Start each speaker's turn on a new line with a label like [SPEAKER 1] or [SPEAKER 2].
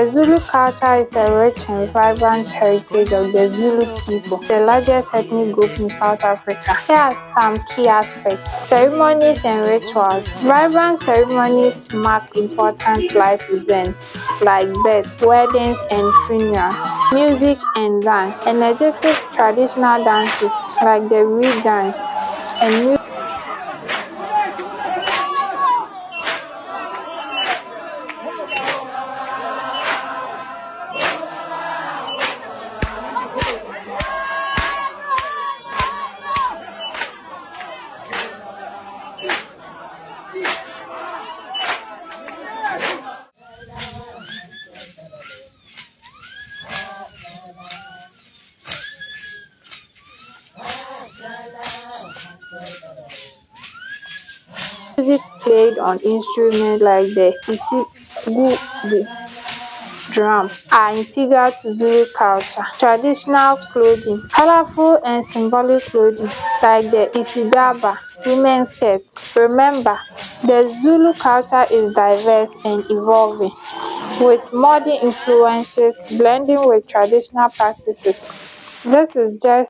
[SPEAKER 1] The Zulu culture is a rich and vibrant heritage of the Zulu people, the largest ethnic group in South Africa. Here are some key aspects. Ceremonies and rituals. Vibrant ceremonies mark important life events like births, weddings, and funerals. Music and dance. Energetic traditional dances like the reed dance and music. Music played on instruments like the isigungu drum are integral to Zulu culture. Traditional clothing. Colorful and symbolic clothing like the isidaba women's skirts. Remember, the Zulu culture is diverse and evolving, with modern influences blending with traditional practices. This is just